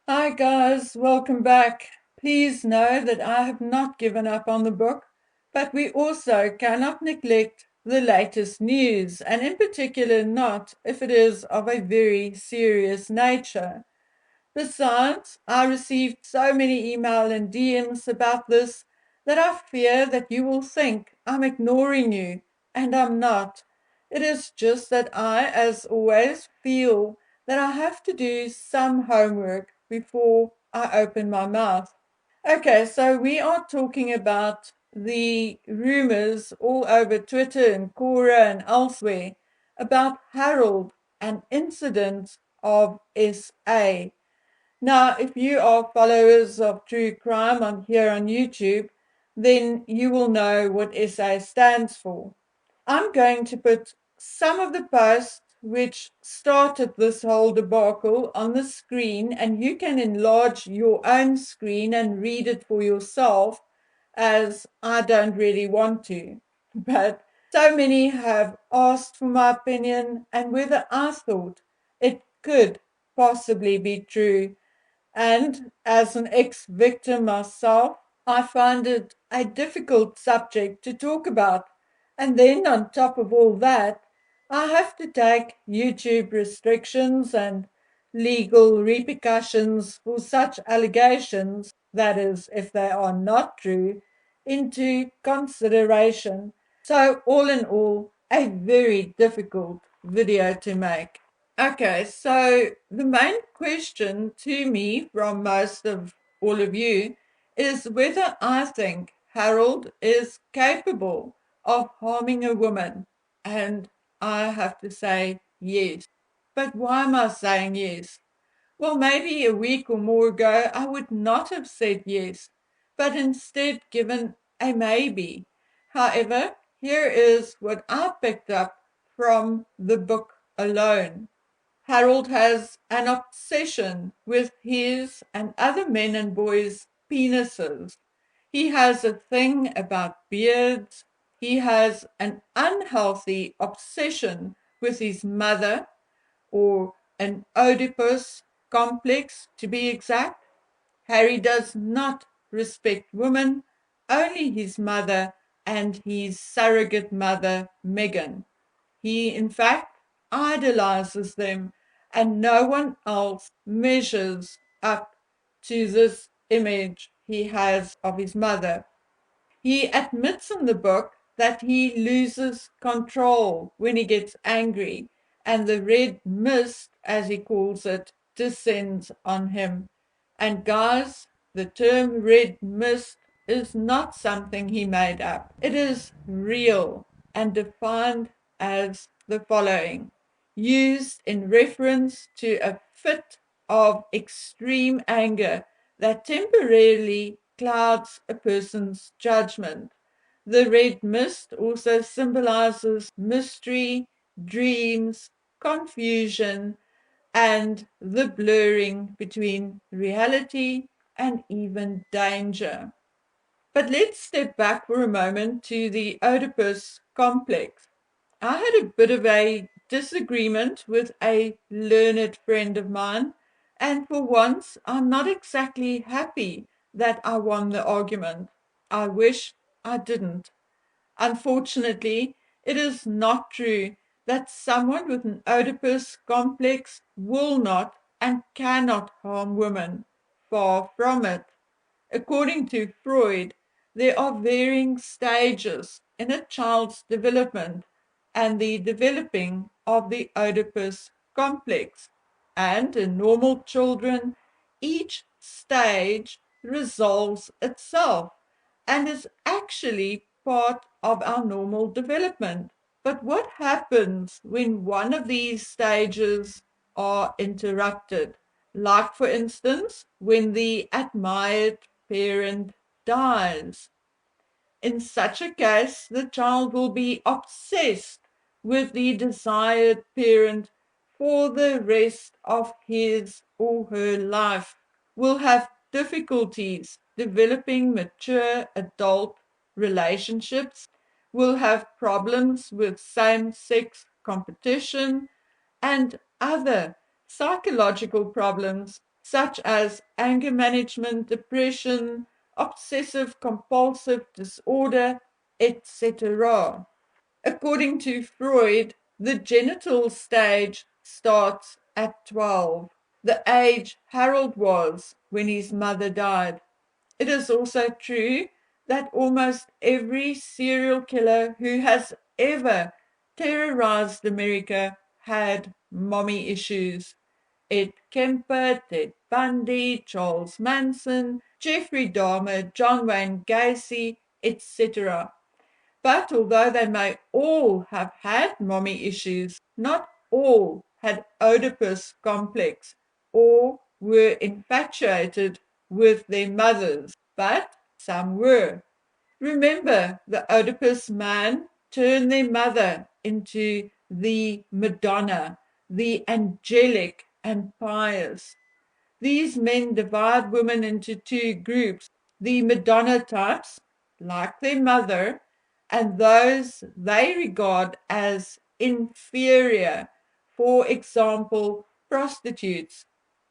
Hi guys, welcome back. Please know that I have not given up on the book, but we also cannot neglect the latest news, and in particular not if it is of a very serious nature. Besides, I received so many email and DMs about this that I fear that you will think I'm ignoring you, and I'm not. It is just that I, as always, feel that I have to do some homework before I open my mouth. Okay, so we are talking about the rumors all over Twitter and Quora and elsewhere about Harold, an incident of SA. Now, if you are followers of true crime on here on YouTube, then you will know what SA stands for. I'm going to put some of the posts which started this whole debacle on the screen, and you can enlarge your own screen and read it for yourself, as I don't really want to. But so many have asked for my opinion and whether I thought it could possibly be true. And as an ex victim myself, I find it a difficult subject to talk about. And then, on top of all that, I have to take YouTube restrictions and legal repercussions for such allegations, that is, if they are not true, into consideration. So, all in all, a very difficult video to make. Okay, so the main question to me from most of all of you is whether I think Harold is capable of harming a woman. And I have to say yes. But why am I saying yes? Well, maybe a week or more ago, I would not have said yes, but instead given a maybe. However, here is what I picked up from the book alone. Harold has an obsession with his and other men and boys' penises. He has a thing about beards. He has an unhealthy obsession with his mother, or an Oedipus complex to be exact. Harry does not respect women, only his mother and his surrogate mother, Megan. He, in fact, idolizes them, and no one else measures up to this image he has of his mother. He admits in the book that he loses control when he gets angry, and the red mist, as he calls it, descends on him. And guys, the term red mist is not something he made up. It is real and defined as the following: used in reference to a fit of extreme anger that temporarily clouds a person's judgment. The red mist also symbolizes mystery, dreams, confusion, and the blurring between reality and even danger. But let's step back for a moment to the Oedipus complex. I had a bit of a disagreement with a learned friend of mine, and for once I'm not exactly happy that I won the argument. I wish I didn't. Unfortunately, it is not true that someone with an Oedipus complex will not and cannot harm women. Far from it. According to Freud, there are varying stages in a child's development and the developing of the Oedipus complex. And in normal children, each stage resolves itself and is actually part of our normal development. But what happens when one of these stages are interrupted? Like, for instance, when the admired parent dies. In such a case, the child will be obsessed with the desired parent for the rest of his or her life, will have difficulties developing mature adult relationships, will have problems with same sex competition, and other psychological problems such as anger management, depression, obsessive compulsive disorder, etc. According to Freud, the genital stage starts at 12, the age Harold was when his mother died. It is also true that almost every serial killer who has ever terrorized America had mommy issues. Ed Kemper, Ted Bundy, Charles Manson, Jeffrey Dahmer, John Wayne Gacy, etc. But although they may all have had mommy issues, not all had Oedipus complex or were infatuated with their mothers, but some were. Remember, the Oedipus man turned their mother into the Madonna, the angelic and pious. These men divide women into two groups, the Madonna types, like their mother, and those they regard as inferior, for example, prostitutes.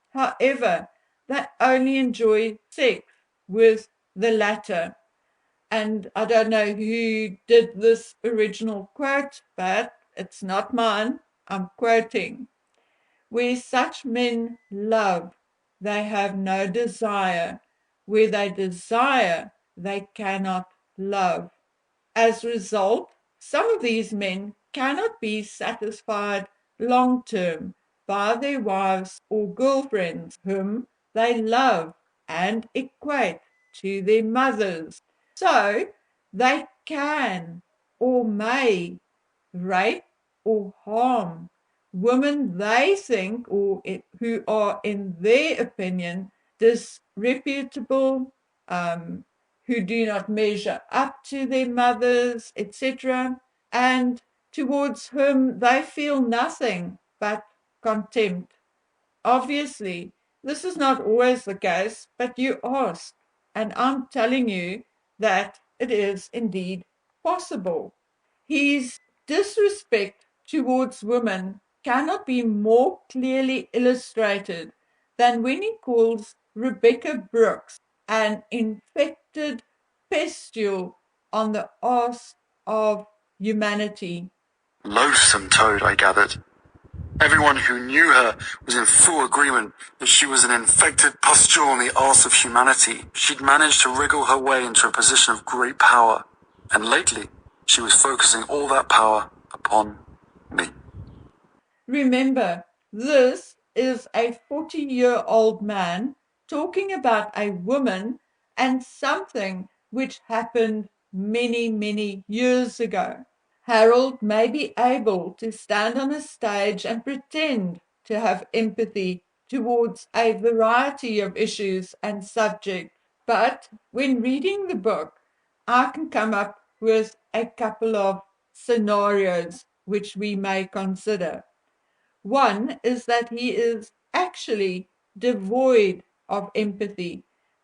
However, they only enjoy sex with the latter. And I don't know who did this original quote, but it's not mine. I'm quoting. Where such men love, they have no desire. Where they desire, they cannot love. As a result, some of these men cannot be satisfied long term by their wives or girlfriends, whom they love and equate to their mothers. So they can or may rape or harm women they think or who are in their opinion disreputable, who do not measure up to their mothers, etc., and towards whom they feel nothing but contempt. Obviously, this is not always the case, but you asked, and I'm telling you that it is indeed possible. His disrespect towards women cannot be more clearly illustrated than when he calls Rebecca Brooks an infected pustule on the arse of humanity. Loathsome toad, I gathered. Everyone who knew her was in full agreement that she was an infected pustule on the arse of humanity. She'd managed to wriggle her way into a position of great power, and lately she was focusing all that power upon me. Remember, this is a 40-year-old man talking about a woman and something which happened many, many years ago. Harold may be able to stand on a stage and pretend to have empathy towards a variety of issues and subjects, but when reading the book, I can come up with a couple of scenarios which we may consider. One is that he is actually devoid of empathy,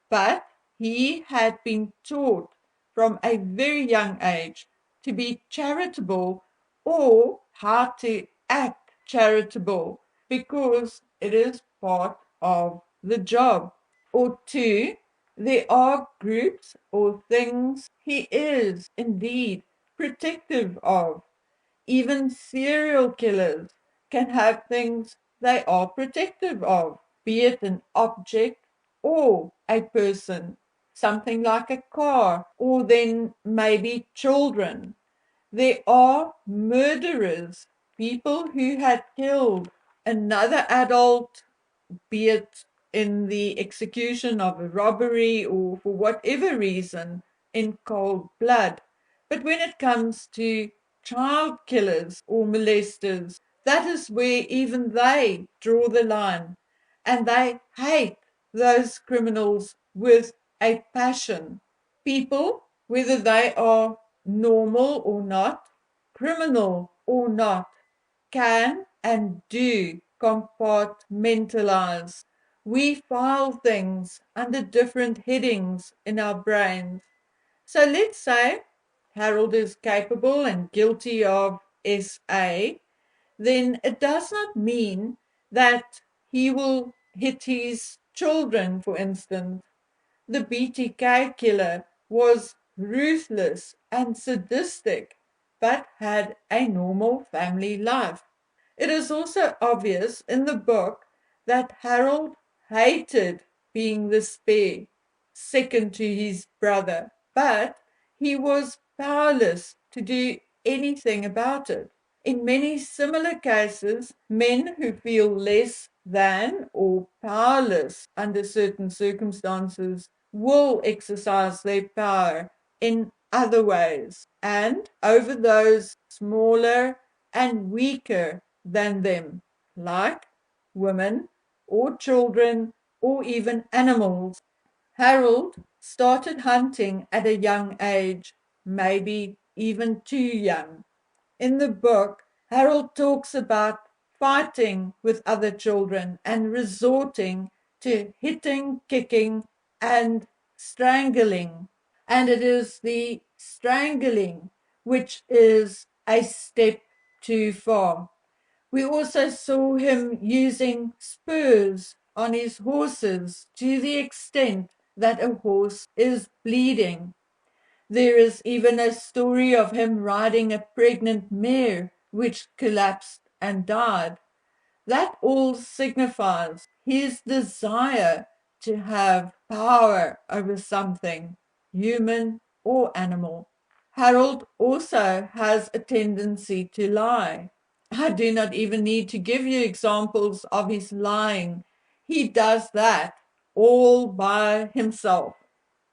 but he had been taught from a very young age to be charitable or how to act charitable because it is part of the job. Or two, there are groups or things he is indeed protective of. Even serial killers can have things they are protective of, be it an object or a person, something like a car, or then maybe children. There are murderers, people who had killed another adult, be it in the execution of a robbery or for whatever reason, in cold blood. But when it comes to child killers or molesters, that is where even they draw the line. And they hate those criminals with a passion. People, whether they are normal or not, criminal or not, can and do compartmentalize. We file things under different headings in our brains. So let's say Harold is capable and guilty of SA, then it does not mean that he will hit his children, for instance. The BTK killer was ruthless and sadistic, but had a normal family life. It is also obvious in the book that Harold hated being the spare, second to his brother, but he was powerless to do anything about it. In many similar cases, men who feel less than or powerless under certain circumstances will exercise their power in other ways and over those smaller and weaker than them, like women or children or even animals. Harold started hunting at a young age, maybe even too young. In the book, Harold talks about fighting with other children and resorting to hitting, kicking, and strangling. And it is the strangling which is a step too far. We also saw him using spurs on his horses to the extent that a horse is bleeding. There is even a story of him riding a pregnant mare which collapsed and died. That all signifies his desire to have power over something, human or animal. Harold also has a tendency to lie. I do not even need to give you examples of his lying. He does that all by himself.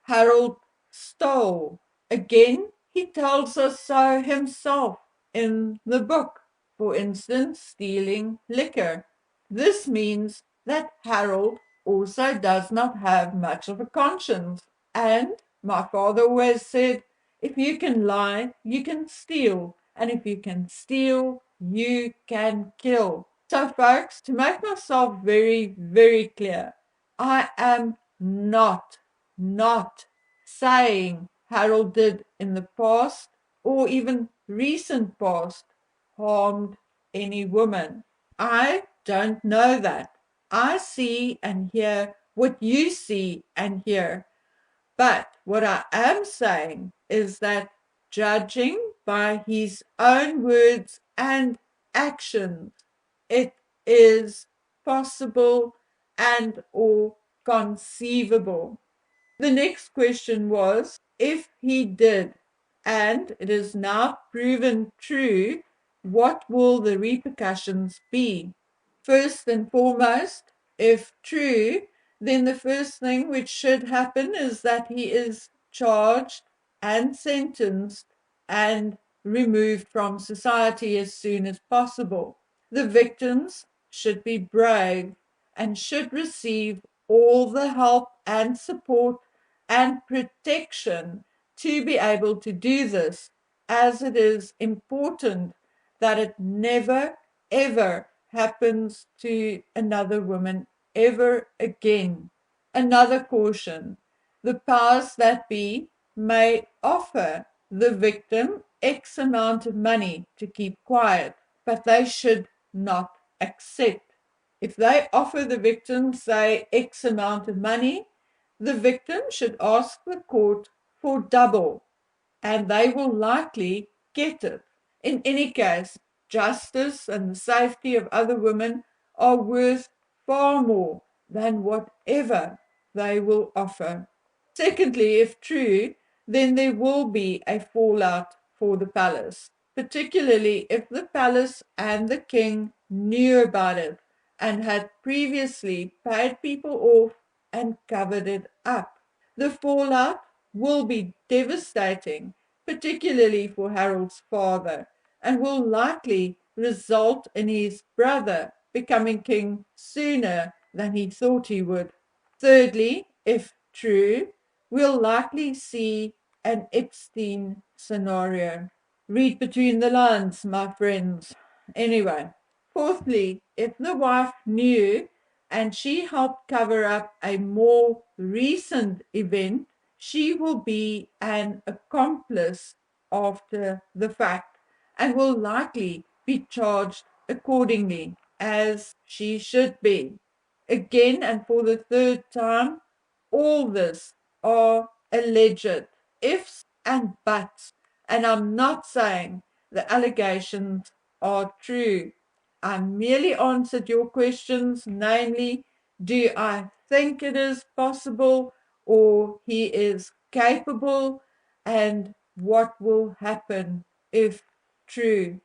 Harold stole. Again, he tells us so himself in the book. For instance, stealing liquor. This means that Harold also does not have much of a conscience. And my father always said, if you can lie, you can steal. And if you can steal, you can kill. So, folks, to make myself very, very clear, I am not saying Harold did in the past or even recent past harmed any woman. I don't know that. I see and hear what you see and hear. But what I am saying is that judging by his own words and actions, it is possible and or conceivable. The next question was if he did, and it is now proven true, what will the repercussions be? First and foremost, if true, then the first thing which should happen is that he is charged and sentenced and removed from society as soon as possible. The victims should be brave and should receive all the help and support and protection to be able to do this, as it is important that it never, ever happens to another woman ever again. Another caution: the powers that be may offer the victim X amount of money to keep quiet, but they should not accept. If they offer the victim, say, X amount of money, the victim should ask the court for double, and they will likely get it. In any case, justice and the safety of other women are worth far more than whatever they will offer. Secondly, if true, then there will be a fallout for the palace, particularly if the palace and the king knew about it and had previously paid people off and covered it up. The fallout will be devastating, particularly for Harold's father, and will likely result in his brother becoming king sooner than he thought he would. Thirdly, if true, we'll likely see an Epstein scenario. Read between the lines, my friends. Anyway, fourthly, if the wife knew and she helped cover up a more recent event, she will be an accomplice after the fact and will likely be charged accordingly, as she should be. again and for the third time, all this are alleged ifs and buts, and I'm not saying the allegations are true. I merely answered your questions, namely, do I think it is possible or he is capable, and what will happen if true?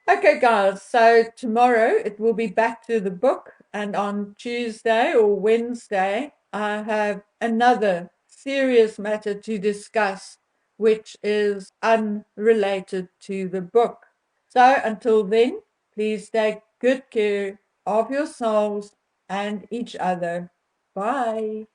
Okay, guys, so tomorrow it will be back to the book, and on Tuesday or Wednesday, I have another serious matter to discuss, which is unrelated to the book. So until then, please take good care of yourselves and each other. Bye.